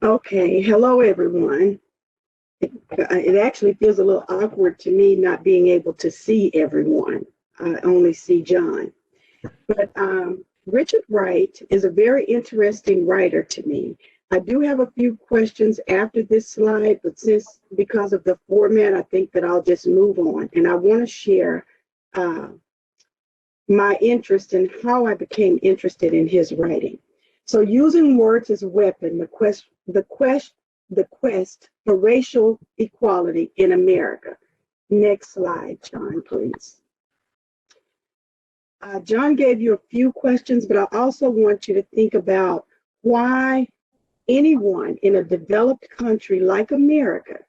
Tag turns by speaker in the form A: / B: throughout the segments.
A: Okay, hello everyone. It actually feels a little awkward to me not being able to see everyone. I only see John. But Richard Wright is a very interesting writer to me. I do have a few questions after this slide, but because of the format, I think that I'll just move on. And I want to share uh, my interest in how I became interested in his writing. So using words as a weapon, the quest for racial equality in America. Next slide, John, please. John gave you a few questions, but I also want you to think about why anyone in a developed country like America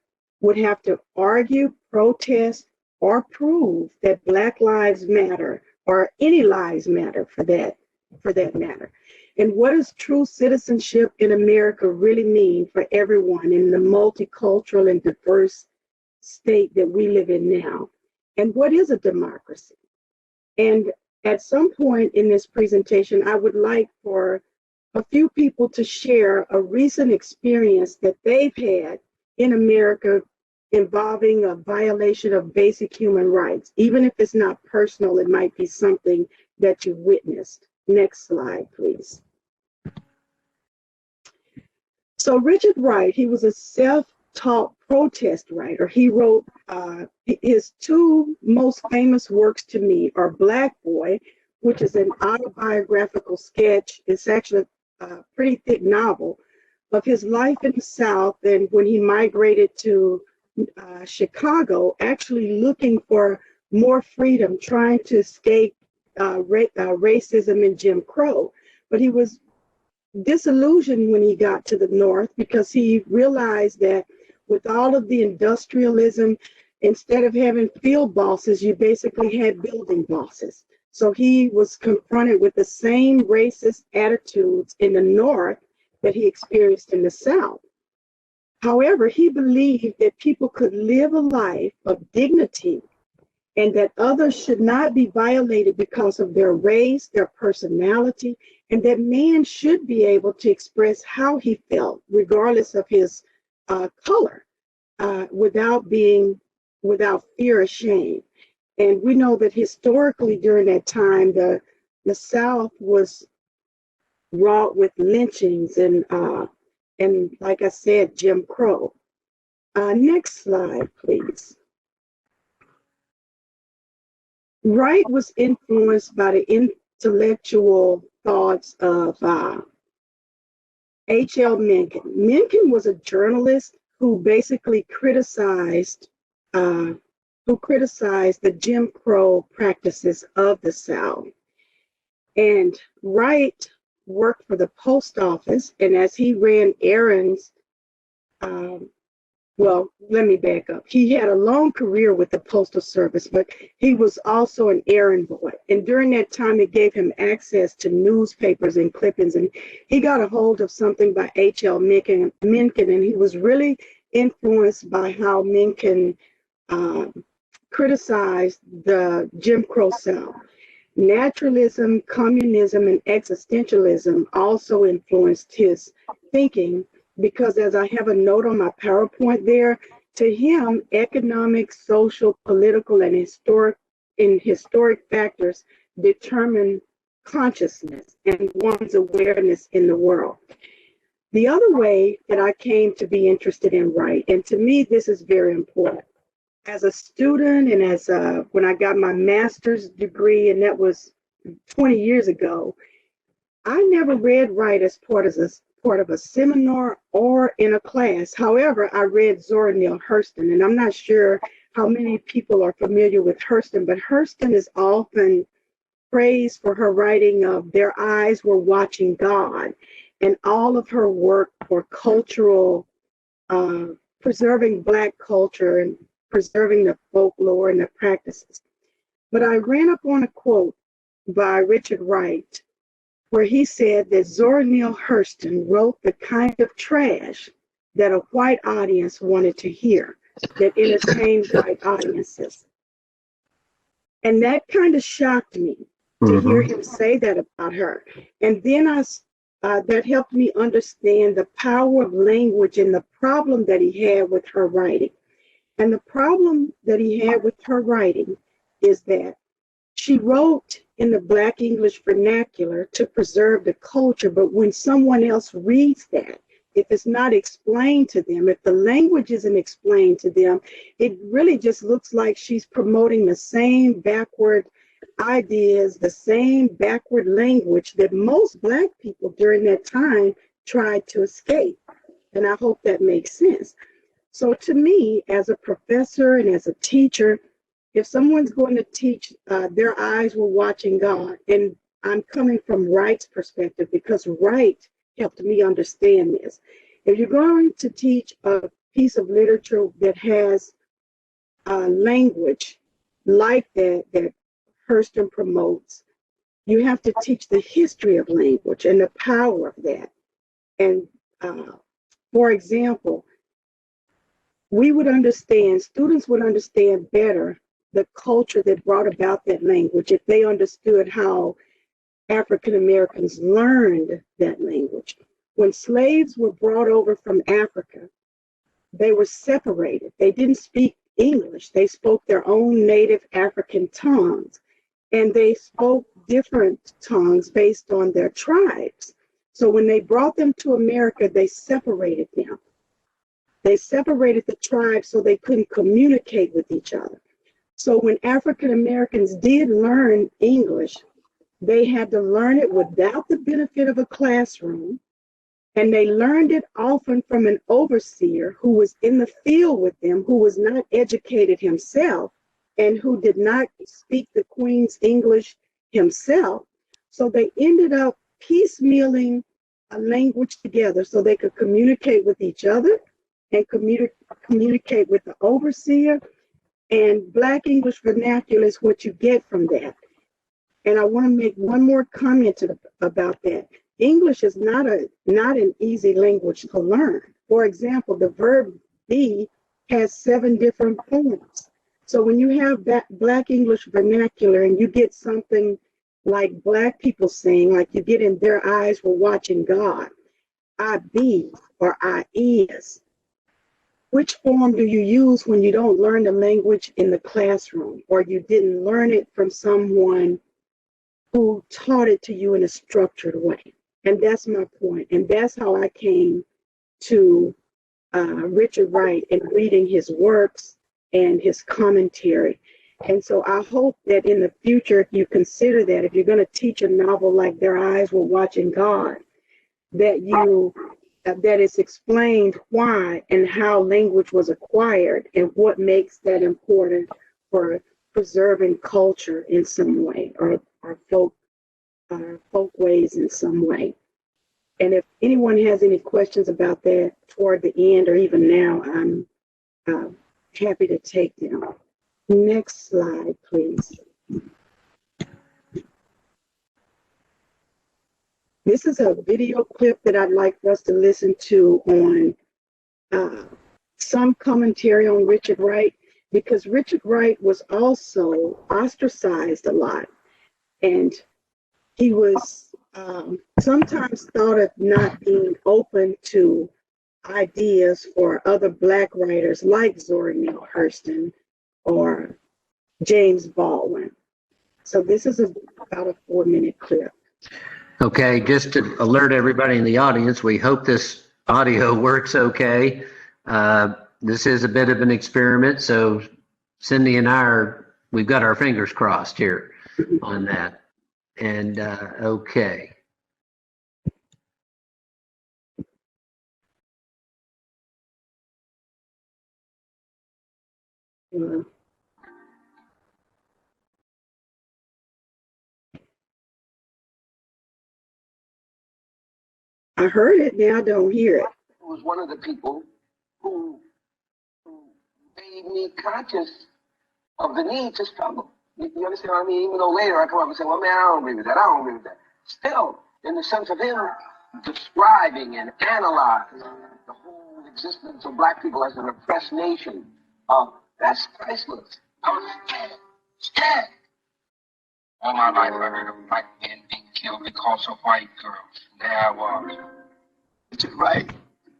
A: would have to argue, protest, or prove that Black Lives Matter or any lives matter for that matter. And what does true citizenship in America really mean for everyone in the multicultural and diverse state that we live in now? And what is a democracy? And at some point in this presentation, I would like for a few people to share a recent experience that they've had in America involving a violation of basic human rights. Even if it's not personal, it might be something that you witnessed. Next slide, please. So Richard Wright, he was a self-taught protest writer. He wrote his two most famous works to me are Black Boy, which is an autobiographical sketch. It's actually a pretty thick novel of his life in the South and when he migrated to Chicago, actually looking for more freedom, trying to escape racism and Jim Crow. But he was disillusioned when he got to the North because he realized that with all of the industrialism, instead of having field bosses, you basically had building bosses. So he was confronted with the same racist attitudes in the North that he experienced in the South. However, he believed that people could live a life of dignity and that others should not be violated because of their race, their personality, and that man should be able to express how he felt, regardless of his color, without fear or shame. And we know that historically during that time, the South was wrought with lynchings and like I said, Jim Crow. Next slide, please. Wright was influenced by the intellectual thoughts of H.L. Menken. Menken was a journalist who basically criticized the Jim Crow practices of the South. And Wright worked for the post office, and as he ran errands, well, let me back up. He had a long career with the Postal Service, but he was also an errand boy. And during that time, it gave him access to newspapers and clippings. And he got a hold of something by H.L. Menken, and he was really influenced by how Menken criticized the Jim Crow South. Naturalism, communism, and existentialism also influenced his thinking because, as I have a note on my PowerPoint there, to him, economic, social, political, and historic factors determine consciousness and one's awareness in the world. The other way that I came to be interested in Wright, and to me, this is very important. As a student and when I got my master's degree, and that was 20 years ago, I never read Wright as part of a seminar or in a class. However, I read Zora Neale Hurston, and I'm not sure how many people are familiar with Hurston, but Hurston is often praised for her writing of Their Eyes Were Watching God, and all of her work for cultural, preserving Black culture and preserving the folklore and the practices. But I ran up on a quote by Richard Wright where he said that Zora Neale Hurston wrote the kind of trash that a white audience wanted to hear, that entertained white audiences. And that kind of shocked me to hear him say that about her. And then that helped me understand the power of language and the problem that he had with her writing. And the problem that he had with her writing is that she wrote in the Black English vernacular to preserve the culture, but when someone else reads that, if it's not explained to them, if the language isn't explained to them, it really just looks like she's promoting the same backward ideas, the same backward language that most Black people during that time tried to escape. And I hope that makes sense. So to me, as a professor and as a teacher, if someone's going to teach, their eyes were watching God, and I'm coming from Wright's perspective because Wright helped me understand this. If you're going to teach a piece of literature that has language like that Hurston promotes, you have to teach the history of language and the power of that. And for example, students would understand better the culture that brought about that language if they understood how African Americans learned that language. When slaves were brought over from Africa, they were separated. They didn't speak English. They spoke their own native African tongues, and they spoke different tongues based on their tribes. So when they brought them to America, they separated them. They separated the tribes so they couldn't communicate with each other. So when African Americans did learn English, they had to learn it without the benefit of a classroom, and they learned it often from an overseer who was in the field with them, who was not educated himself, and who did not speak the Queen's English himself. So they ended up piecemealing a language together so they could communicate with each other and communicate with the overseer. And Black English vernacular is what you get from that. And I want to make one more comment about that. English is not an easy language to learn. For example, the verb be has 7 different forms. So when you have that Black English vernacular and you get something like Black people saying, like you get in their eyes were watching God, I be or I is. Which form do you use when you don't learn the language in the classroom, or you didn't learn it from someone who taught it to you in a structured way? And that's my point. And that's how I came to Richard Wright and reading his works and his commentary. And so I hope that in the future, if you consider that, if you're going to teach a novel like Their Eyes Were Watching God, that it's explained why and how language was acquired and what makes that important for preserving culture in some way, or folk ways in some way. And if anyone has any questions about that toward the end or even now, I'm happy to take them. Next slide, please. This is a video clip that I'd like for us to listen to on some commentary on Richard Wright, because Richard Wright was also ostracized a lot. And he was sometimes thought of not being open to ideas for other Black writers like Zora Neale Hurston or James Baldwin. So this is about a 4-minute clip.
B: Okay, just to alert everybody in the audience, we hope this audio works okay. This is a bit of an experiment, so Cindy and we've got our fingers crossed here on that. And okay.
A: I heard it, now I don't hear it.
C: It was one of the people who made me conscious of the need to struggle. You understand what I mean? Even though later I come up and say, well, man, I don't agree with that. I don't agree with that. Still, in the sense of him describing and analyzing the whole existence of Black people as an oppressed nation, that's priceless.
D: I was scared. All my life I heard of black men being killed.
C: killed because of white girls. There I was. Richard Wright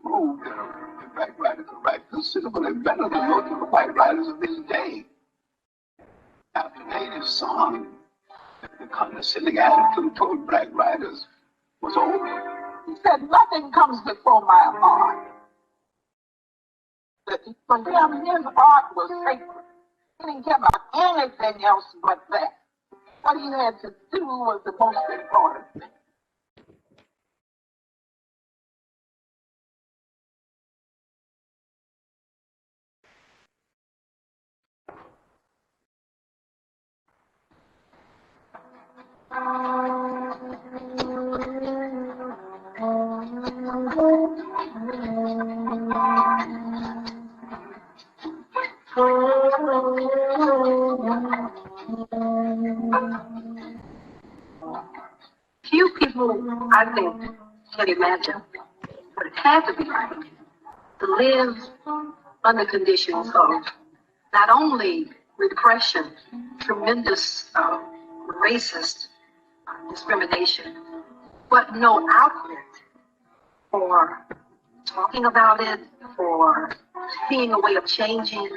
C: proved that the black writers are right considerably better than most of the white writers of his day. After Native song, the condescending attitude toward black writers was over. He said, nothing comes before my art. For him, his art was sacred. He didn't care about anything else but that. What he had to do was the most important thing. Few people, I think, can imagine what it had to be like to live under conditions of not only repression, tremendous racist discrimination, but no outlet for talking about it, for seeing a way of changing.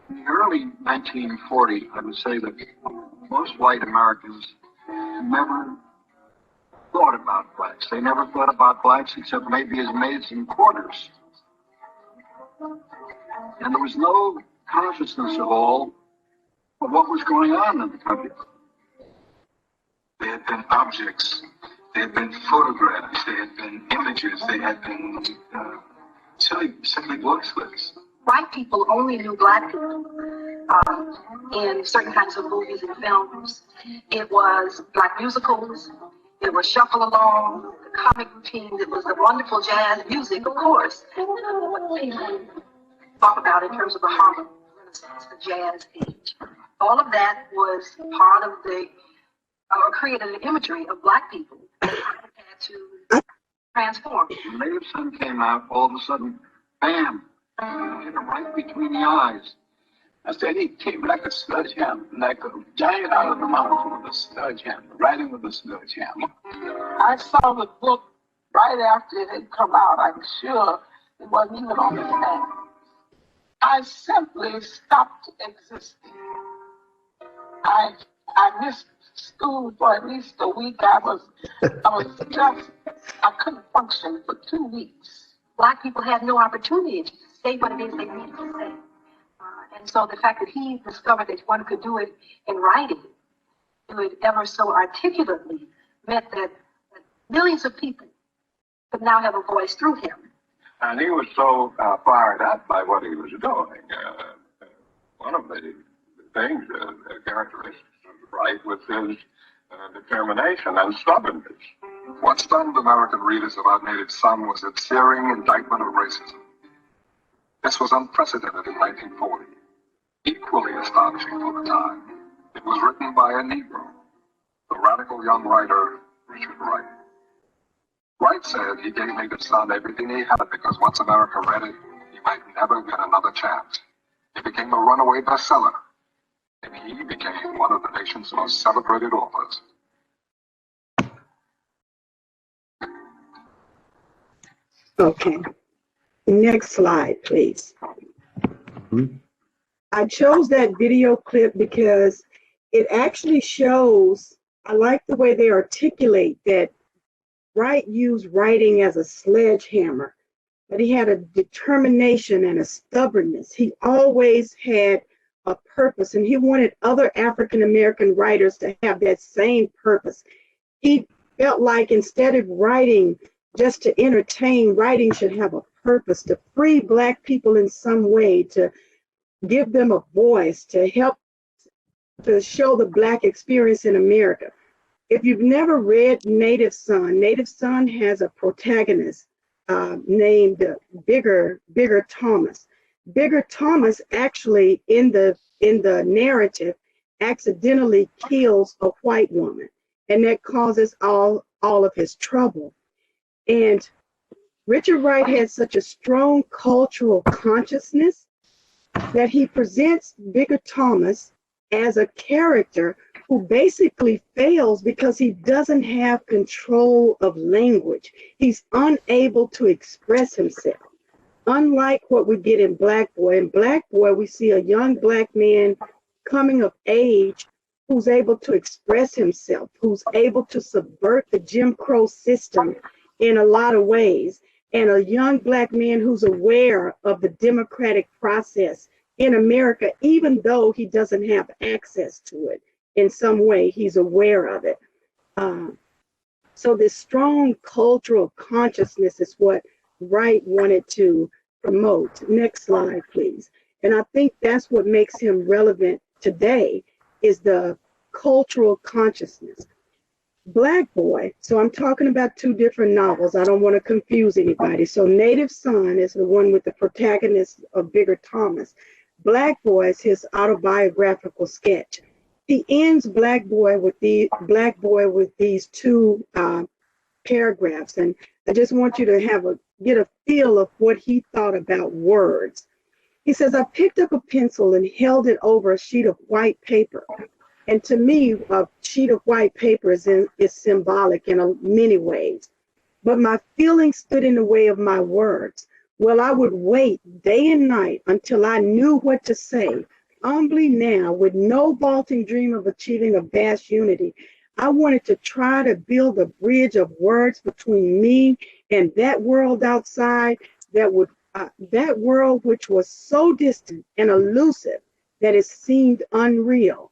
C: In the early 1940s, I would say that most white Americans never thought about blacks. They never thought about blacks except maybe as maids in quarters. And there was no consciousness at all of what was going on in the country. They had been objects, they had been photographs, they had been images, they had been simply books. White people only knew black people in certain kinds of movies and films. It was black musicals, it was shuffle along, the comic routines, it was the wonderful jazz music, of course. What people talk about in terms of the Harlem Renaissance, the jazz age. All of that was part of the created an imagery of black people that had to transform. When Native Son came out, all of a sudden, bam, hit him right between the eyes. I said he came like a sledgehammer, like a giant out of the mountain with a sledgehammer, riding with a sledgehammer. I saw the book right after it had come out. I'm sure it wasn't even on the stand. I simply stopped existing. I missed school for at least a week. I couldn't function for 2 weeks. Black people had no opportunity to say what it is they needed to say. And so the fact that he discovered that one could do it in writing, do it ever so articulately, meant that millions of people could now have a voice through him. And he was so fired up by what he was doing. One of the things, characteristics of Wright was his determination and stubbornness. What stunned American readers about Native Son was its searing indictment of racism. This was unprecedented in 1940, equally astonishing for the time. It was written by a Negro, the radical young writer Richard Wright. Wright said he gave Native Son everything he had because once America read it, he might never get another chance. It became a runaway bestseller, and he became one of the nation's most celebrated authors.
A: Okay. Next slide, please. I chose that video clip because it actually shows, I like the way they articulate that Wright used writing as a sledgehammer, but he had a determination and a stubbornness. He always had a purpose, and he wanted other African-American writers to have that same purpose. He felt like instead of writing just to entertain, writing should have a purpose, to free Black people in some way, to give them a voice, to help to show the Black experience in America. If you've never read Native Son has a protagonist named Bigger Thomas. Bigger Thomas actually in the narrative accidentally kills a white woman, and that causes all of his trouble. And Richard Wright had such a strong cultural consciousness that he presents Bigger Thomas as a character who basically fails because he doesn't have control of language. He's unable to express himself. Unlike what we get in Black Boy. In Black Boy, we see a young Black man coming of age who's able to express himself, who's able to subvert the Jim Crow system in a lot of ways, and a young Black man who's aware of the democratic process in America, even though he doesn't have access to it. In some way, he's aware of it. So this strong cultural consciousness is what Wright wanted to promote. Next slide, please. And I think that's what makes him relevant today, is the cultural consciousness. Black Boy, so I'm talking about two different novels. I don't want to confuse anybody. So Native Son is the one with the protagonist of Bigger Thomas. Black Boy is his autobiographical sketch. He ends Black Boy with these two paragraphs, and I just want you to get a feel of what he thought about words. He says, I picked up a pencil and held it over a sheet of white paper. And to me, a sheet of white paper is symbolic in many ways. But my feelings stood in the way of my words. Well, I would wait day and night until I knew what to say. Humbly now, with no vaulting dream of achieving a vast unity, I wanted to try to build a bridge of words between me and that world outside, that world which was so distant and elusive that it seemed unreal.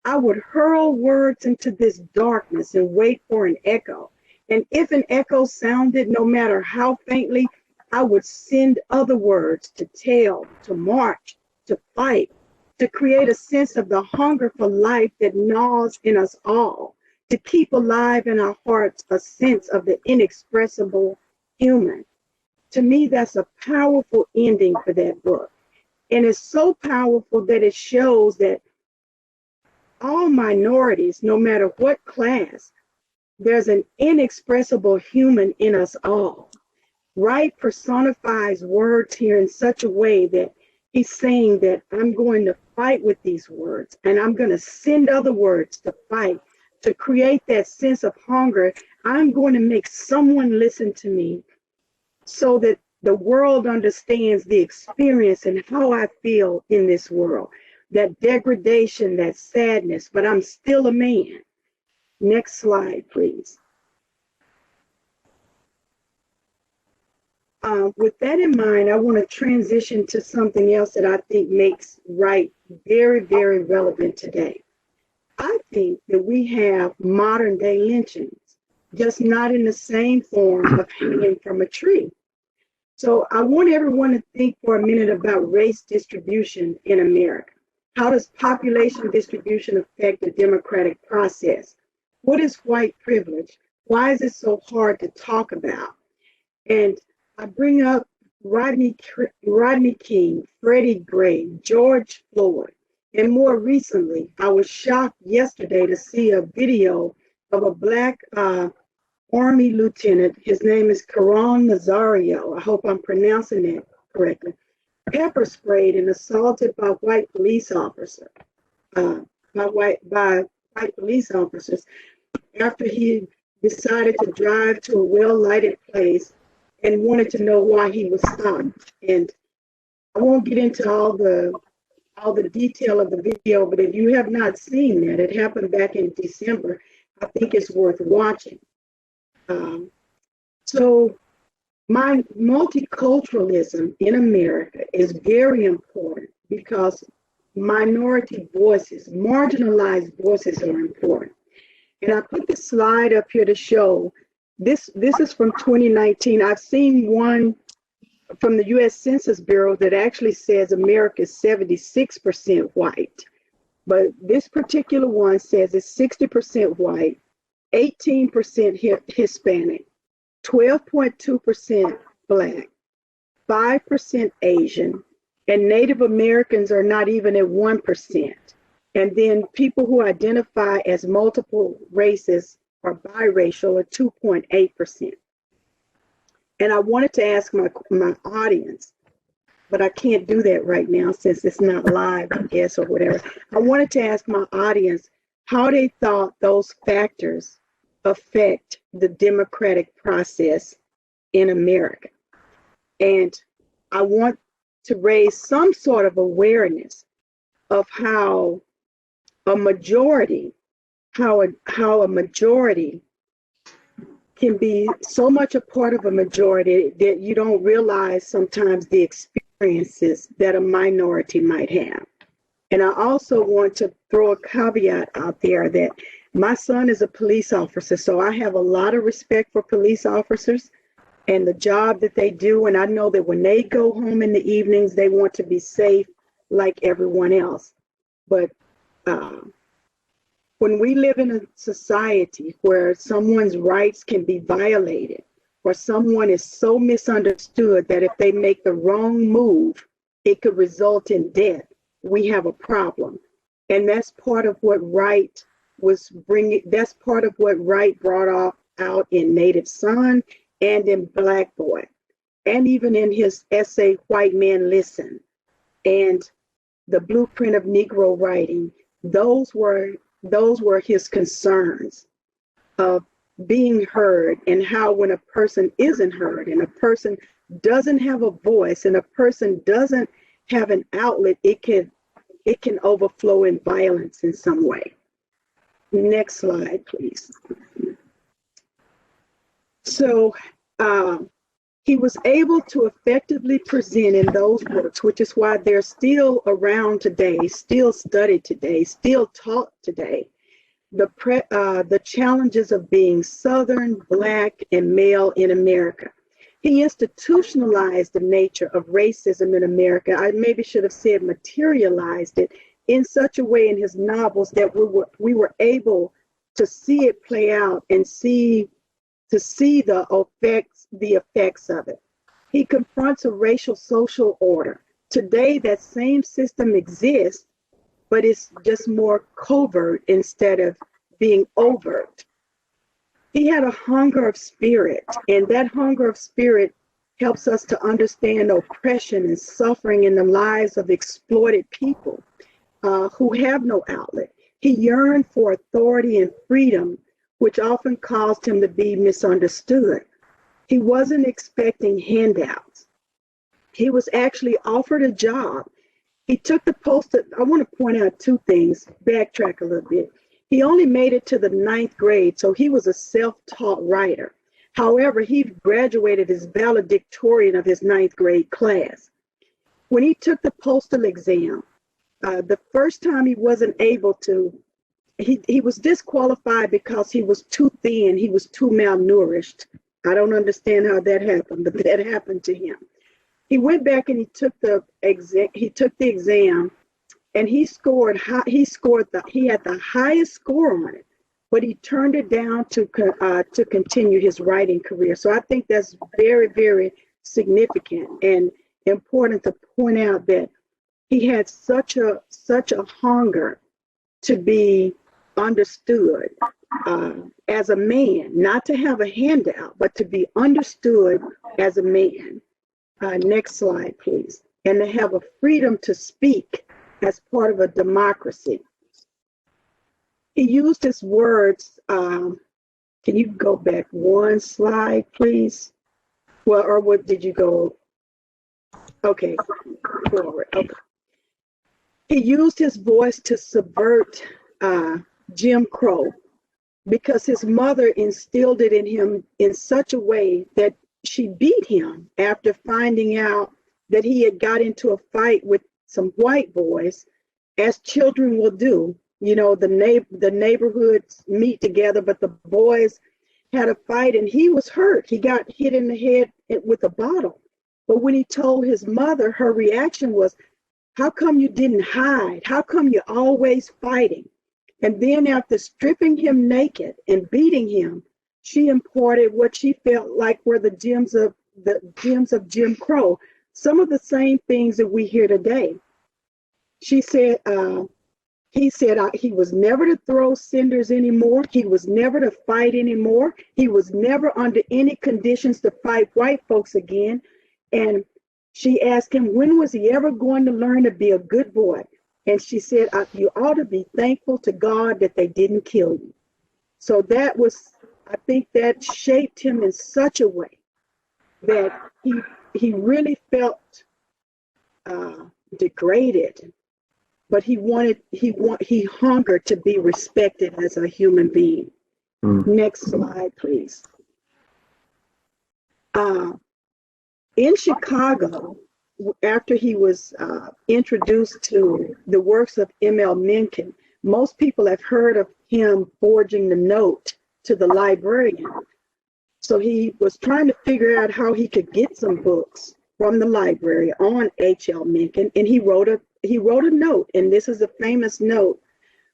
A: I would hurl words into this darkness and wait for an echo. And if an echo sounded, no matter how faintly, I would send other words to tell, to march, to fight, to create a sense of the hunger for life that gnaws in us all, to keep alive in our hearts a sense of the inexpressible human. To me, that's a powerful ending for that book. And it's so powerful that it shows that all minorities, no matter what class, there's an inexpressible human in us all. Wright personifies words here in such a way that he's saying that I'm going to fight with these words, and I'm going to send other words to fight, to create that sense of hunger. I'm going to make someone listen to me so that the world understands the experience and how I feel in this world. That degradation, that sadness, but I'm still a man. Next slide, please. With that in mind, I want to transition to something else that I think makes Wright very, very relevant today. I think that we have modern day lynchings, just not in the same form of hanging from a tree. So I want everyone to think for a minute about race distribution in America. How does population distribution affect the democratic process? What is white privilege? Why is it so hard to talk about? And I bring up Rodney King, Freddie Gray, George Floyd, and more recently, I was shocked yesterday to see a video of a Black Army lieutenant. His name is Caron Nazario. I hope I'm pronouncing that correctly. Pepper sprayed and assaulted by white police officers. By white police officers after he decided to drive to a well-lighted place and wanted to know why he was stopped. And I won't get into all the detail of the video, but if you have not seen that, it happened back in December, I think it's worth watching. So my multiculturalism in America is very important because minority voices, marginalized voices are important. And I put this slide up here to show, this is from 2019. I've seen one from the US Census Bureau that actually says America is 76% white. But this particular one says it's 60% white, 18% Hispanic, 12.2% Black, 5% Asian, and Native Americans are not even at 1%. And then people who identify as multiple races or biracial are 2.8%. And I wanted to ask my audience, but I can't do that right now since it's not live, I guess, or whatever. I wanted to ask my audience, how they thought those factors affect the democratic process in America. And I want to raise some sort of awareness of how a majority can be so much a part of a majority that you don't realize sometimes the experiences that a minority might have. And I also want to throw a caveat out there that my son is a police officer, so I have a lot of respect for police officers and the job that they do. And I know that when they go home in the evenings, they want to be safe like everyone else. But when we live in a society where someone's rights can be violated, or someone is so misunderstood that if they make the wrong move, it could result in death, we have a problem. And that's part of what Wright was bringing, that's part of what Wright brought out in Native Son and in Black Boy, and even in his essay, White Men Listen, and the Blueprint of Negro Writing. Those were his concerns of being heard, and how when a person isn't heard and a person doesn't have a voice and a person doesn't have an outlet, it can overflow in violence in some way. Next slide, please. So he was able to effectively present in those works, which is why they're still around today, still studied today, still taught today, the challenges of being Southern, Black, and male in America. He institutionalized the nature of racism in America. I maybe should have said materialized it in such a way in his novels that we were able to see it play out and see the effects of it. He confronts a racial social order. Today, that same system exists, but it's just more covert instead of being overt. He had a hunger of spirit, and that hunger of spirit helps us to understand oppression and suffering in the lives of exploited people who have no outlet. He yearned for authority and freedom, which often caused him to be misunderstood. He wasn't expecting handouts. He was actually offered a job. He took the post. I want to point out two things, backtrack a little bit. He only made it to the 9th grade, so he was a self-taught writer. However, he graduated as valedictorian of his 9th grade class. When he took the postal exam, the first time he wasn't able to, he was disqualified because he was too thin, he was too malnourished. I don't understand how that happened, but that happened to him. He went back and he took the exam, and he had the highest score on it, but he turned it down to continue his writing career. So I think that's very, very significant and important to point out that he had such a hunger to be understood as a man, not to have a handout, but to be understood as a man. Next slide, please. And to have a freedom to speak as part of a democracy. He used his words. Can you go back one slide, please? Well, or what did you go? Okay, forward. Okay. He used his voice to subvert Jim Crow, because his mother instilled it in him in such a way that she beat him after finding out that he had got into a fight with some white boys, as children will do. You know, the neighborhoods meet together, but the boys had a fight and he was hurt. He got hit in the head with a bottle. But when he told his mother, her reaction was, how come you didn't hide? How come you're always fighting? And then after stripping him naked and beating him, she imparted what she felt like were the gems of Jim Crow. Some of the same things that we hear today. She said, he said he was never to throw cinders anymore. He was never to fight anymore. He was never under any conditions to fight white folks again. And she asked him, when was he ever going to learn to be a good boy? And she said, you ought to be thankful to God that they didn't kill you. So that was, I think that shaped him in such a way that he really felt degraded, but he hungered to be respected as a human being. Next slide, please. In Chicago, after he was introduced to the works of M.L. Menken, most people have heard of him forging the note to the librarian. So he was trying to figure out how he could get some books from the library on H.L. Menken, and he wrote a note, and this is a famous note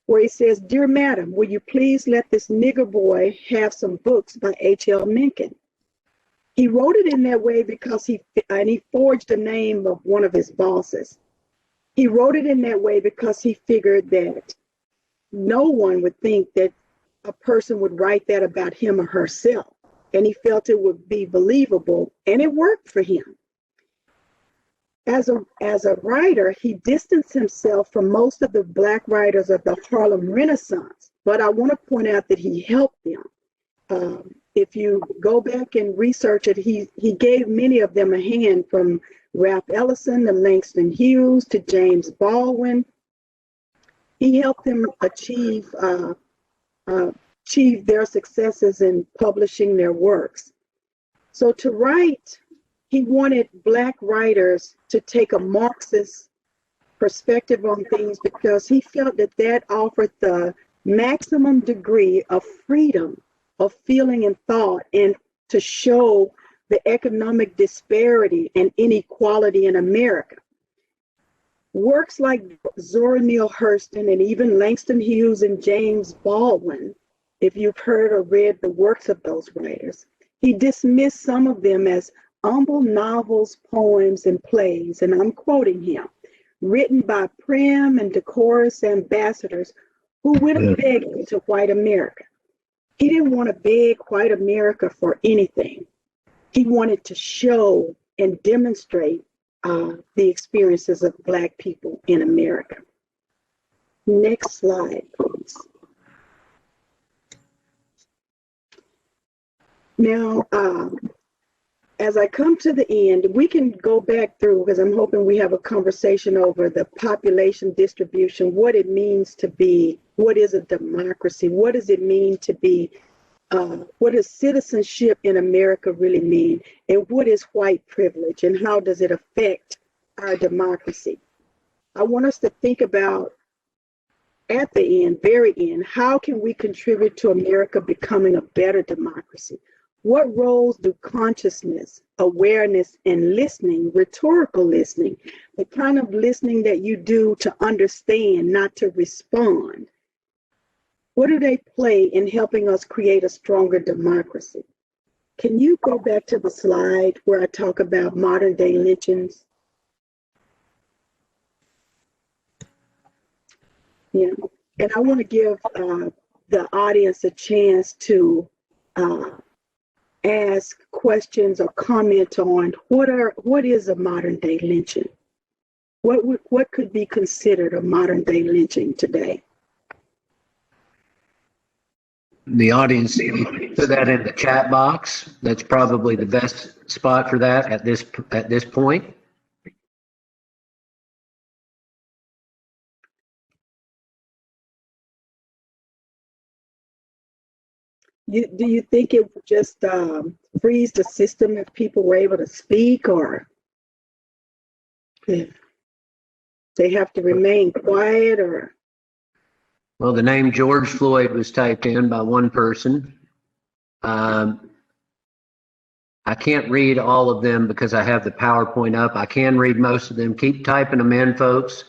A: where he says, "Dear Madam, will you please let this nigger boy have some books by H.L. Menken?" He wrote it in that way because he forged the name of one of his bosses. He wrote it in that way because he figured that no one would think that a person would write that about him or herself. And he felt it would be believable, and it worked for him. As a writer, he distanced himself from most of the Black writers of the Harlem Renaissance, but I want to point out that he helped them. If you go back and research it, he gave many of them a hand, from Ralph Ellison to Langston Hughes to James Baldwin. He helped them achieve their successes in publishing their works. So to Wright, he wanted Black writers to take a Marxist perspective on things because he felt that offered the maximum degree of freedom of feeling and thought, and to show the economic disparity and inequality in America. Works like Zora Neale Hurston and even Langston Hughes and James Baldwin, if you've heard or read the works of those writers, he dismissed some of them as humble novels, poems, and plays, and I'm quoting him, written by prim and decorous ambassadors who would have begged to white America. He didn't want to beg white America for anything. He wanted to show and demonstrate the experiences of Black people in America. Next slide, please. Now, as I come to the end, we can go back through, because I'm hoping we have a conversation over the population distribution, what it means to be, what is a democracy, what does it mean to be, what does citizenship in America really mean, and what is white privilege, and how does it affect our democracy? I want us to think about, at the end, very end, how can we contribute to America becoming a better democracy? What roles do consciousness, awareness, and listening, rhetorical listening, the kind of listening that you do to understand, not to respond, what do they play in helping us create a stronger democracy? Can you go back to the slide where I talk about modern day lynchings? Yeah, and I want to give the audience a chance to ask questions or comment on what is a modern day lynching? What could be considered a modern day lynching today?
B: The audience, put that in the chat box. That's probably the best spot for that at this point.
A: Do you think it would just freeze the system if people were able to speak, or if they have to remain quiet, or?
B: Well, the name George Floyd was typed in by one person. I can't read all of them because I have the PowerPoint up. I can read most of them. Keep typing them in, folks.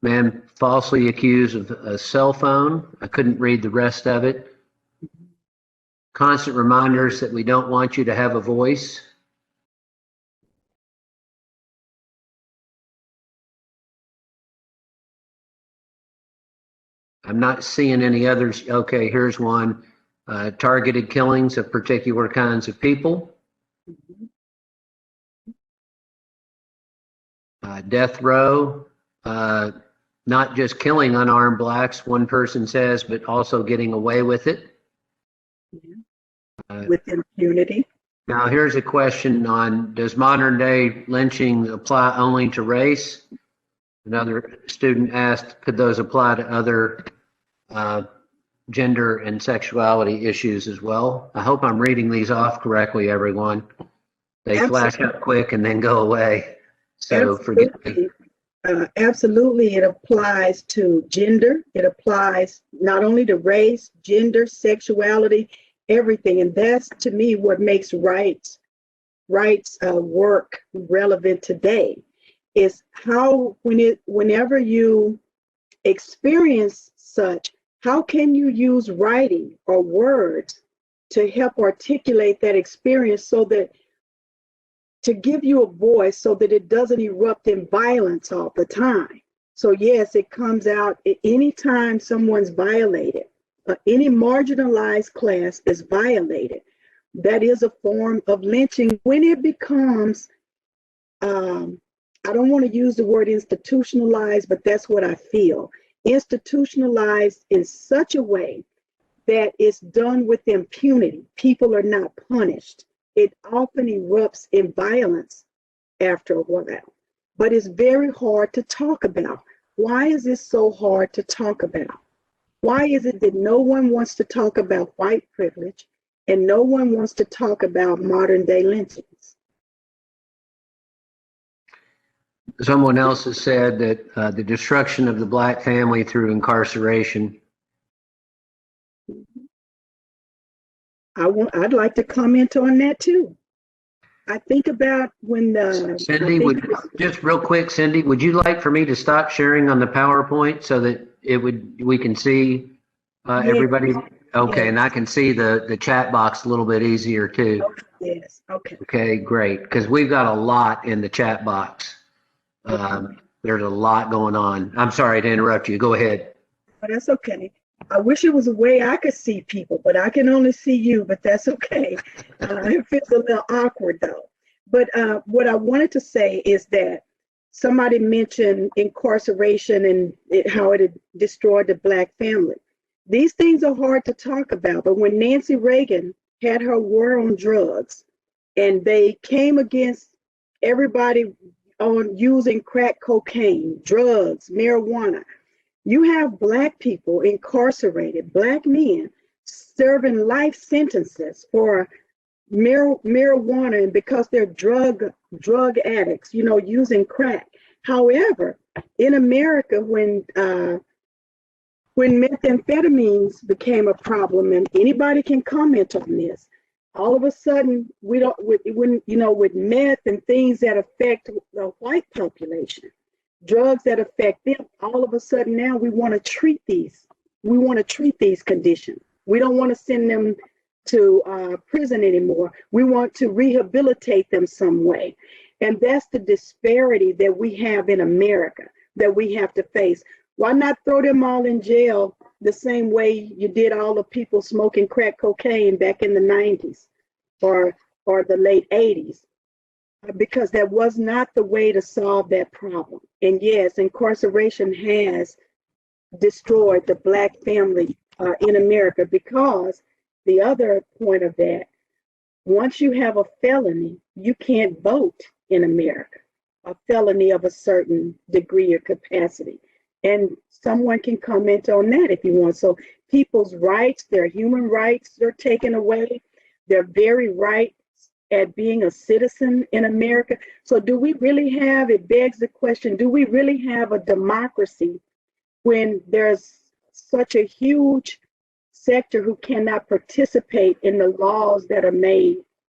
B: Man falsely accused of a cell phone. I couldn't read the rest of it. Constant reminders that we don't want you to have a voice. I'm not seeing any others. Okay, here's one. Targeted killings of particular kinds of people. Death row. not just killing unarmed blacks, one person says, but also getting away with it.
A: With impunity.
B: Now, here's a question on, does modern day lynching apply only to race? Another student asked, could those apply to other gender and sexuality issues as well? I hope I'm reading these off correctly, everyone. They flash up quick and then go away. So forgive me.
A: Absolutely, it applies to gender. It applies not only to race, gender, sexuality, everything. And that's, to me, what makes Wright's work relevant today, is how whenever you experience such, how can you use writing or words to help articulate that experience, so that to give you a voice, so that it doesn't erupt in violence all the time. So yes, it comes out anytime someone's violated, any marginalized class is violated. That is a form of lynching when it becomes, I don't want to use the word institutionalized, but that's what I feel. Institutionalized in such a way that it's done with impunity. People are not punished. It often erupts in violence after a while, but it's very hard to talk about. Why is this so hard to talk about? Why is it that no one wants to talk about white privilege and no one wants to talk about modern day lynchings?
B: Someone else has said that the destruction of the black family through incarceration.
A: I'd like to comment on that too. I think about when
B: Cindy, just real quick, Cindy, would you like for me to stop sharing on the PowerPoint so that we can see everybody? Okay, yes. And I can see the chat box a little bit easier too.
A: Yes, okay.
B: Okay, great, because we've got a lot in the chat box. There's a lot going on. I'm sorry to interrupt you. Go ahead.
A: But that's okay. I wish it was a way I could see people, but I can only see you, but that's okay. It feels a little awkward though. But what I wanted to say is that somebody mentioned incarceration and how it had destroyed the black family. These things are hard to talk about, but when Nancy Reagan had her war on drugs and they came against everybody on using crack cocaine, drugs, marijuana, you have black people incarcerated, black men serving life sentences for marijuana, and because they're drug addicts, using crack. However, in America, when methamphetamines became a problem, and anybody can comment on this, all of a sudden with meth and things that affect the white population, drugs that affect them, all of a sudden now we want to treat these. We want to treat these conditions. We don't want to send them to prison anymore. We want to rehabilitate them some way. And that's the disparity that we have in America that we have to face. Why not throw them all in jail the same way you did all the people smoking crack cocaine back in the 90s or the late 80s? Because that was not the way to solve that problem. And yes, incarceration has destroyed the black family in America, because the other point of that, once you have a felony, you can't vote in America, a felony of a certain degree or capacity. And someone can comment on that if you want. So people's rights, their human rights are taken away, their very right at being a citizen in America. So do we really have, it begs the question, do we really have a democracy when there's such a huge sector who cannot participate in the laws that are made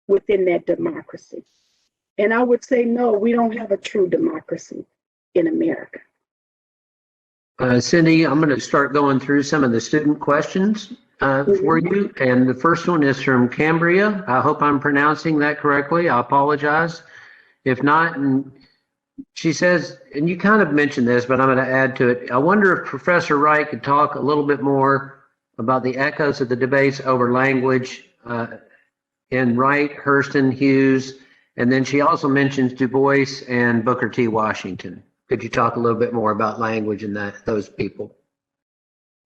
A: within that democracy? And I would say, no, we don't have a true democracy in America.
B: Cindy, I'm going to start going through some of the student questions for you. And the first one is from Cambria. I hope I'm pronouncing that correctly. I apologize if not. And she says, and you kind of mentioned this, but I'm going to add to it. I wonder if Professor Wright could talk a little bit more about the echoes of the debates over language in Wright, Hurston, Hughes, and then she also mentions Du Bois and Booker T. Washington. Could you talk a little bit more about language and those people?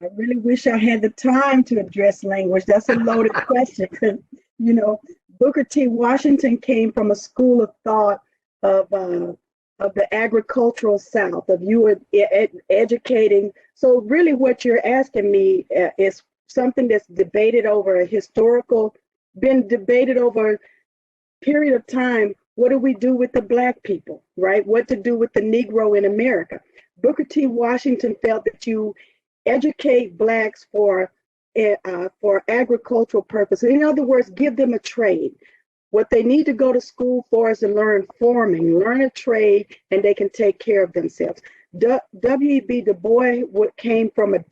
A: I really wish I had the time to address language. That's a loaded question. You know, Booker T. Washington came from a school of thought of the agricultural South, of you were educating. So really what you're asking me is something that's debated over been debated over a period of time. What do we do with the Black people, right? What to do with the Negro in America? Booker T. Washington felt that you educate Blacks for agricultural purposes. In other words, give them a trade. What they need to go to school for is to learn farming, learn a trade, and they can take care of themselves. W.E.B. Du Bois came from a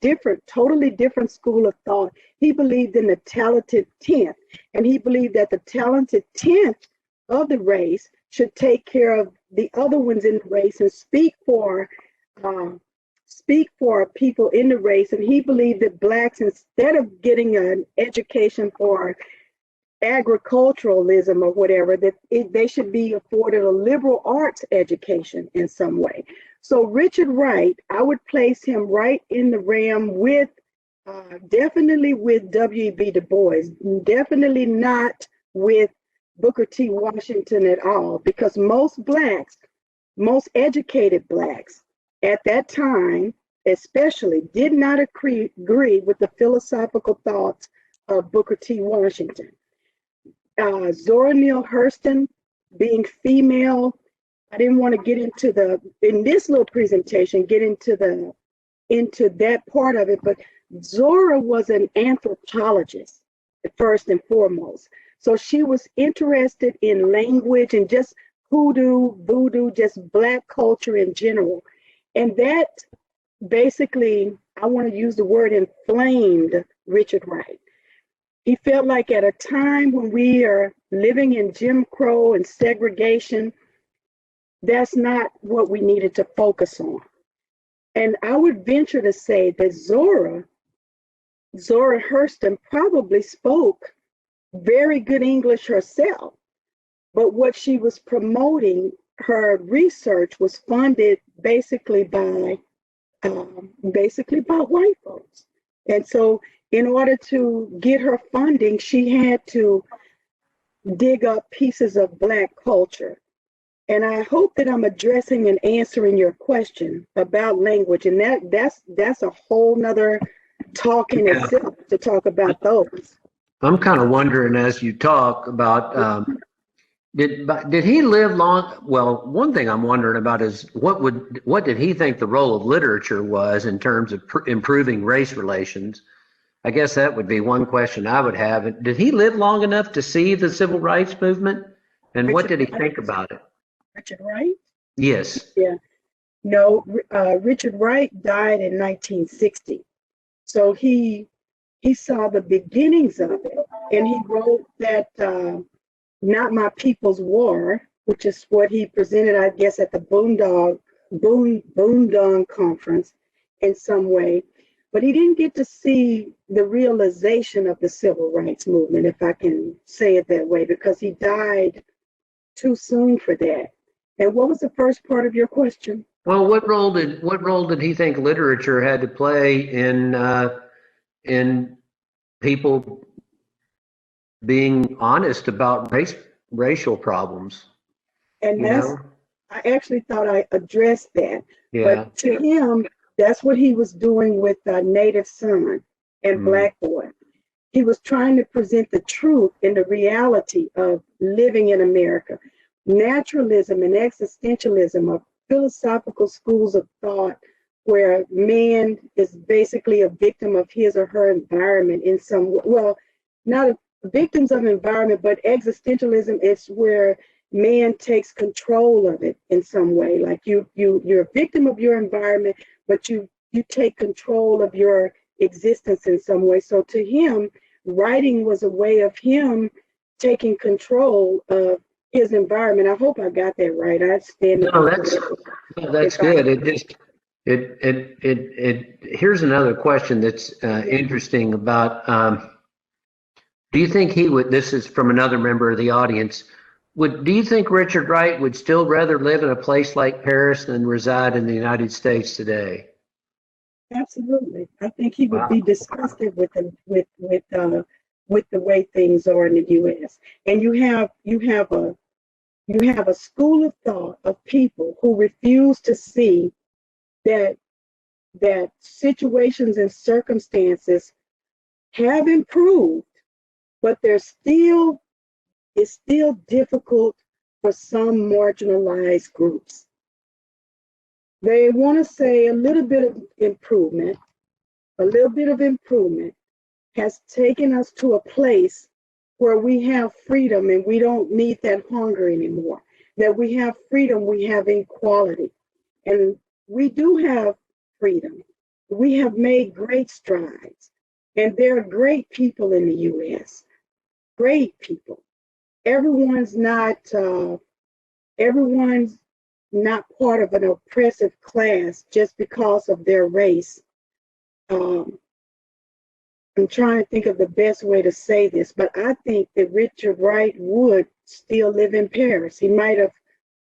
A: totally different school of thought. He believed in the talented 10th, and he believed that the talented 10th of the race should take care of the other ones in the race and speak for people in the race. And he believed that Blacks, instead of getting an education for agriculturalism or whatever, that they should be afforded a liberal arts education in some way. So Richard Wright, I would place him right in the realm with, definitely with W.E.B. Du Bois, definitely not with Booker T. Washington at all, because most Blacks, most educated Blacks at that time, especially, did not agree with the philosophical thoughts of Booker T. Washington. Zora Neale Hurston, being female, I didn't want to get in this little presentation, get into that part of it, but Zora was an anthropologist, first and foremost. So she was interested in language and just hoodoo, voodoo, just Black culture in general. And that basically, I want to use the word, inflamed Richard Wright. He felt like at a time when we are living in Jim Crow and segregation, that's not what we needed to focus on. And I would venture to say that Zora Hurston probably spoke very good English herself, but what she was promoting, her research was funded basically by white folks. And so in order to get her funding, she had to dig up pieces of Black culture. And I hope that I'm addressing and answering your question about language. And that's a whole nother talk in itself to talk about those.
B: I'm kind of wondering as you talk about, did he live long? Well, one thing I'm wondering about is what did he think the role of literature was in terms of improving race relations? I guess that would be one question I would have. Did he live long enough to see the civil rights movement? And what did he think about it?
A: Richard Wright?
B: Yes.
A: Yeah. No, Richard Wright died in 1960. So he saw the beginnings of it. And he wrote that Not My People's War, which is what he presented, I guess, at the Boondong Conference in some way. But he didn't get to see the realization of the civil rights movement, if I can say it that way, because he died too soon for that. And what was the first part of your question?
B: Well, what role did he think literature had to play in people being honest about racial problems?
A: And I actually thought I addressed that.
B: Yeah.
A: But to him, that's what he was doing with Native Son and Black Boy. He was trying to present the truth and the reality of living in America. Naturalism and existentialism are philosophical schools of thought where man is basically a victim of his or her environment in some way. Well, not victims of environment, but existentialism is where man takes control of it in some way. Like you're a victim of your environment, but you take control of your existence in some way. So to him, writing was a way of him taking control of his environment. I hope I got that right. I stand.
B: No, that's good. Here's another question that's interesting about. Do you think he would? This is from another member of the audience. do you think Richard Wright would still rather live in a place like Paris than reside in the United States today?
A: Absolutely. I think he would
B: Wow.
A: be disgusted with the way things are in the U.S. And you have a school of thought of people who refuse to see that situations and circumstances have improved, but it's still difficult for some marginalized groups. They want to say a little bit of improvement has taken us to a place where we have freedom and we don't need that hunger anymore. That we have freedom, we have equality. And we do have freedom. We have made great strides. And there are great people in the U.S. Great people. Everyone's not part of an oppressive class just because of their race. I'm trying to think of the best way to say this, but I think that Richard Wright would still live in Paris. He might have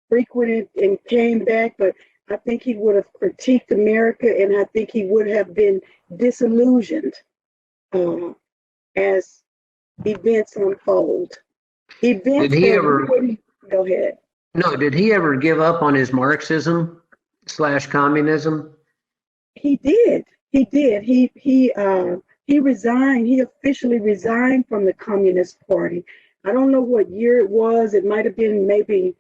A: frequented and came back, but I think he would have critiqued America, and I think he would have been disillusioned as events unfold.
B: Did he ever?
A: Go ahead.
B: No, did he ever give up on his Marxism / communism?
A: He did. He did. He resigned. He officially resigned from the Communist Party. I don't know what year it was. It might have been maybe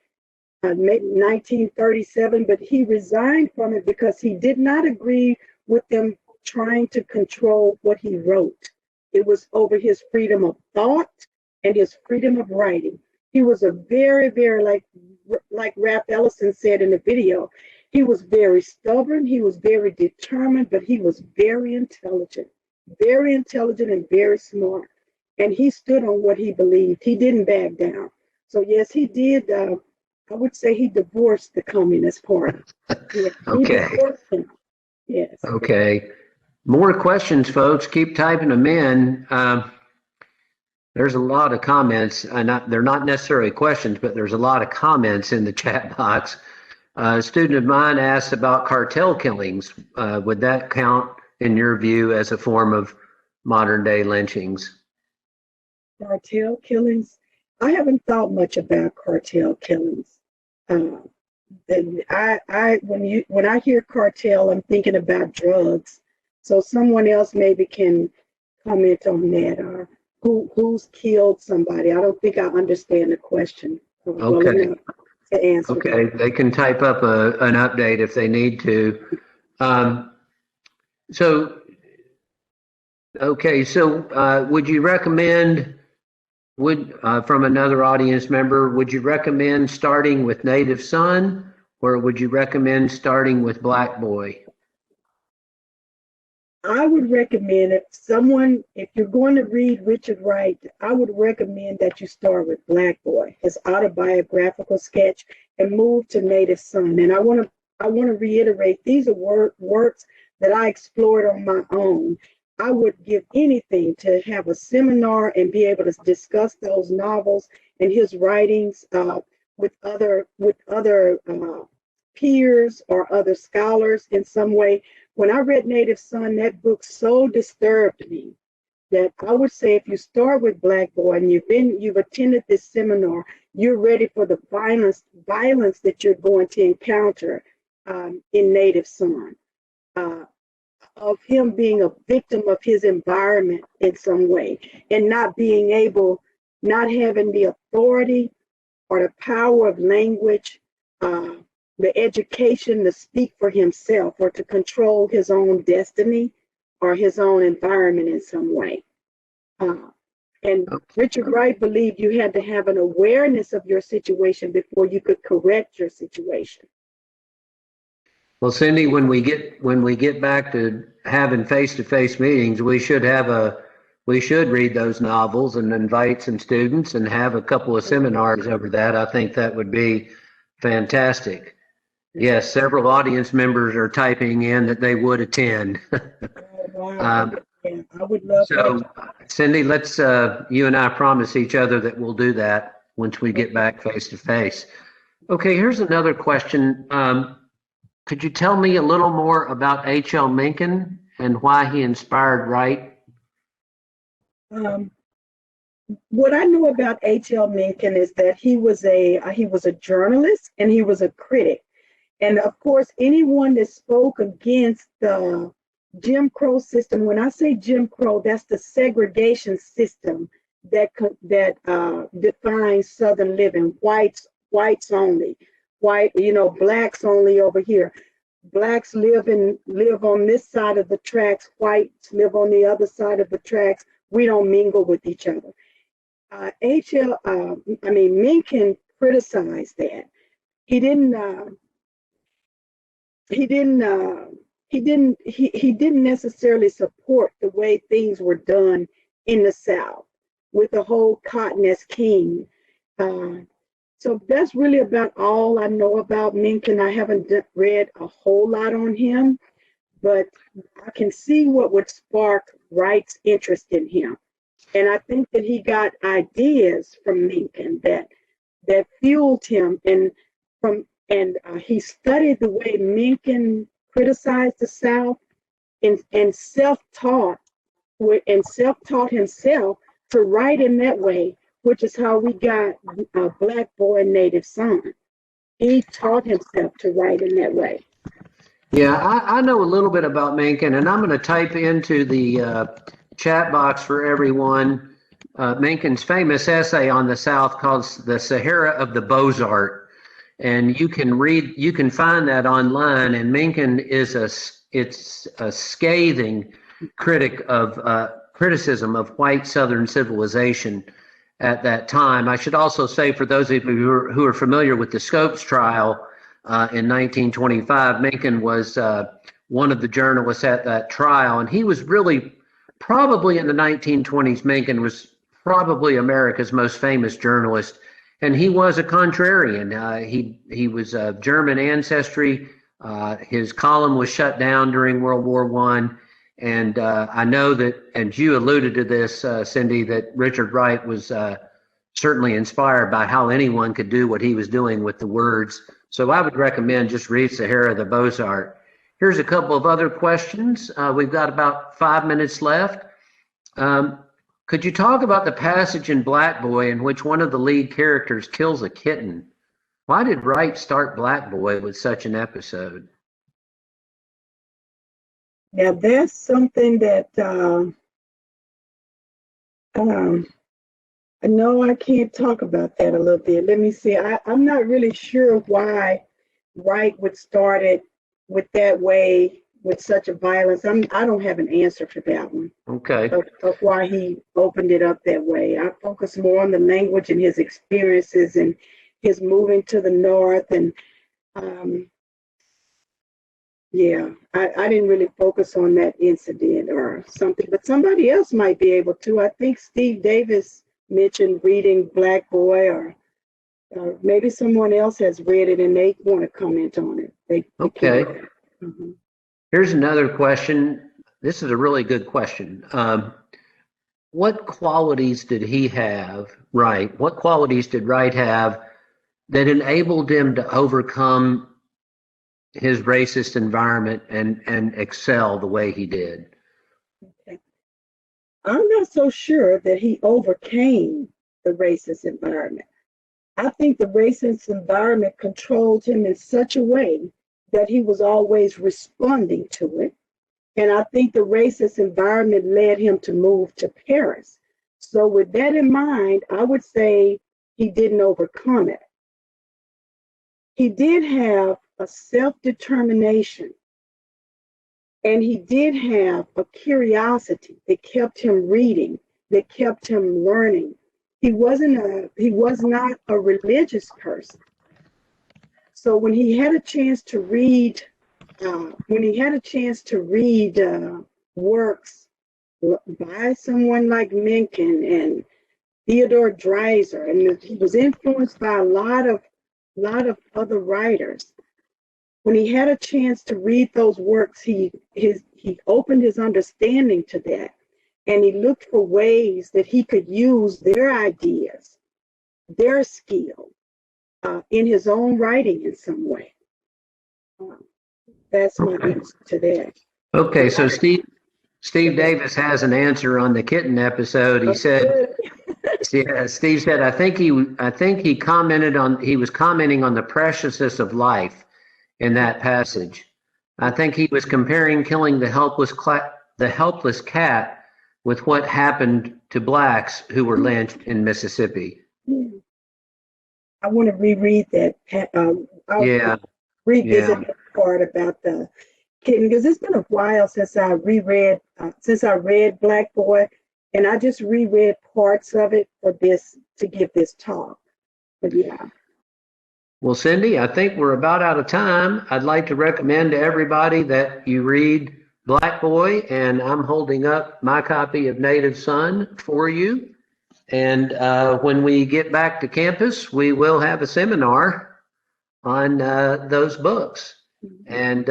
A: 1937, but he resigned from it because he did not agree with them trying to control what he wrote. It was over his freedom of thought and his freedom of writing. He was a very, very, like Ralph Ellison said in the video, he was very stubborn, he was very determined, but he was very intelligent and very smart. And he stood on what he believed. He didn't back down. So yes, he did. I would say he divorced the Communist Party. Yeah,
B: Okay.
A: He divorced him. Yes.
B: Okay. More questions, folks. Keep typing them in. There's a lot of comments. They're not necessarily questions, but there's a lot of comments in the chat box. A student of mine asked about cartel killings. Would that count, in your view, as a form of modern day lynchings?
A: Cartel killings? I haven't thought much about cartel killings. When I hear cartel, I'm thinking about drugs. So someone else maybe can comment on that, or who's killed somebody. I don't think I understand the question.
B: Okay.
A: To answer
B: Okay,
A: that.
B: they can type up an update if they need to. So would you recommend, from another audience member, would you recommend starting with Native Son, or would you recommend starting with Black Boy?
A: I would recommend if you're going to read Richard Wright, I would recommend that you start with Black Boy, his autobiographical sketch, and move to Native Son. And I want to reiterate, these are works that I explored on my own. I would give anything to have a seminar and be able to discuss those novels and his writings with other peers or other scholars in some way. When I read Native Son, that book so disturbed me that I would say if you start with Black Boy and you've attended this seminar, you're ready for the violence that you're going to encounter in Native Son, of him being a victim of his environment in some way and not having the authority or the power of language, the education to speak for himself or to control his own destiny or his own environment in some way. And Richard Wright believed you had to have an awareness of your situation before you could correct your situation.
B: Well, Cindy, when we get back to having face-to-face meetings, we should read those novels and invite some students and have a couple of seminars over that. I think that would be fantastic. Yes, several audience members are typing in that they would attend.
A: Wow. Yeah, I would love
B: so,
A: that.
B: Cindy, let's you and I promise each other that we'll do that. once we get back face to face. Okay, here's another question. Could you tell me a little more about H.L. Menken and why he inspired Wright?
A: What I know about H.L. Menken is that he was a journalist and he was a critic. And of course, anyone that spoke against the Jim Crow system, when I say Jim Crow, that's the segregation system that defines Southern living. Whites only, blacks only over here. Blacks live on this side of the tracks. Whites live on the other side of the tracks. We don't mingle with each other. Menken criticized that. He didn't necessarily support the way things were done in the South with the whole cotton as king. So that's really about all I know about Menken. I haven't read a whole lot on him, but I can see what would spark Wright's interest in him. And I think that he got ideas from Menken that fueled him, and he studied the way Menken criticized the South and self-taught himself to write in that way, which is how we got Black Boy Native Son. He taught himself to write in that way.
B: Yeah, I know a little bit about Menken, and I'm going to type into the chat box for everyone Menken's famous essay on the South called The Sahara of the Beaux-Arts. And you can find that online. And Menken is a scathing critic of criticism of white Southern civilization at that time. I should also say, for those of you who are familiar with the Scopes trial in 1925, Menken was one of the journalists at that trial, and he was really probably in the 1920s. Menken was probably America's most famous journalist. And he was a contrarian. He was of German ancestry. His column was shut down during World War I. And I know that, and you alluded to this, Cindy, that Richard Wright was certainly inspired by how anyone could do what he was doing with the words. So I would recommend just read Sahara of the Beaux-Arts. Here's a couple of other questions. We've got about 5 minutes left. Could you talk about the passage in Black Boy in which one of the lead characters kills a kitten? Why did Wright start Black Boy with such an episode?
A: Now that's something that I know I can't talk about that a little bit. Let me see. I'm not really sure why Wright would start it with that way, with such a violence. I don't have an answer for that one.
B: Okay.
A: Of why he opened it up that way. I focus more on the language and his experiences and his moving to the North. And I didn't really focus on that incident or something, but somebody else might be able to. I think Steve Davis mentioned reading Black Boy, or maybe someone else has read it and they want to comment on it.
B: Okay.
A: Mm-hmm.
B: Here's another question. This is a really good question. What qualities did he have, Wright? What qualities did Wright have that enabled him to overcome his racist environment and excel the way he did?
A: Okay. I'm not so sure that he overcame the racist environment. I think the racist environment controlled him in such a way that he was always responding to it. And I think the racist environment led him to move to Paris. So with that in mind, I would say he didn't overcome it. He did have a self-determination, and he did have a curiosity that kept him reading, that kept him learning. He was not a religious person. So when he had a chance to read, works by someone like Menken and Theodore Dreiser, and he was influenced by a lot of other writers. When he had a chance to read those works, he opened his understanding to that, and he looked for ways that he could use their ideas their skill in his own writing in some way. That's my answer to that.
B: Okay, so Steve Davis has an answer on the kitten episode. He said, yeah, Steve said, I think he was commenting on the preciousness of life in that passage. I think he was comparing killing the helpless cat with what happened to blacks who were lynched in Mississippi.
A: I want to reread that. I'll revisit that part about the kitten, because it's been a while since I read Black Boy, and I just reread parts of it for this, to give this talk. But yeah.
B: Well, Cindy, I think we're about out of time. I'd like to recommend to everybody that you read Black Boy, and I'm holding up my copy of Native Son for you. And when we get back to campus, we will have a seminar on those books. And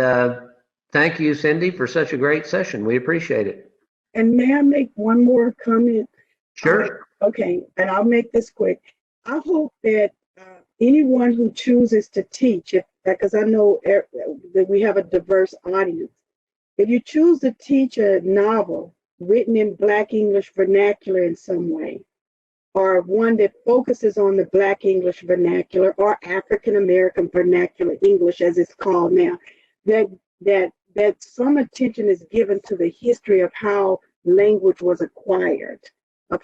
B: thank you, Cindy, for such a great session. We appreciate it.
A: And may I make one more comment?
B: Sure.
A: Okay, and I'll make this quick. I hope that anyone who chooses to teach, because I know that we have a diverse audience, if you choose to teach a novel written in Black English vernacular in some way, or one that focuses on the Black English vernacular or African American vernacular English, as it's called now, that some attention is given to the history of how language was acquired, and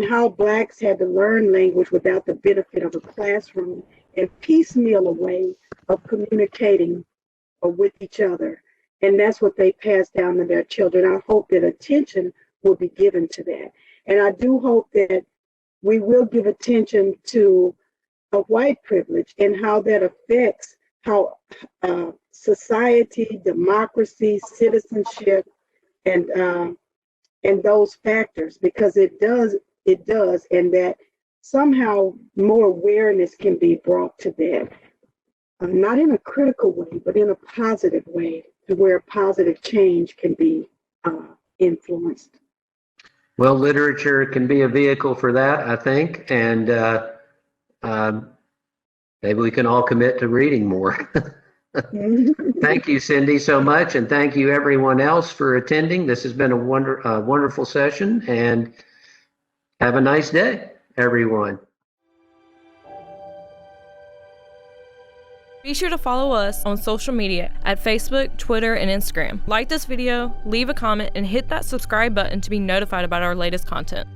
A: how Blacks had to learn language without the benefit of a classroom, and piecemeal a way of communicating with each other. And that's what they pass down to their children. I hope that attention will be given to that. And I do hope that we will give attention to white privilege and how that affects how society, democracy, citizenship, and those factors, because it does, and that somehow more awareness can be brought to that, not in a critical way, but in a positive way, to where positive change can be influenced.
B: Well, literature can be a vehicle for that, I think, and maybe we can all commit to reading more. Thank you, Cindy, so much, and thank you everyone else for attending. This has been a wonderful session, and have a nice day, everyone.
D: Be sure to follow us on social media at Facebook, Twitter, and Instagram. Like this video, leave a comment, and hit that subscribe button to be notified about our latest content.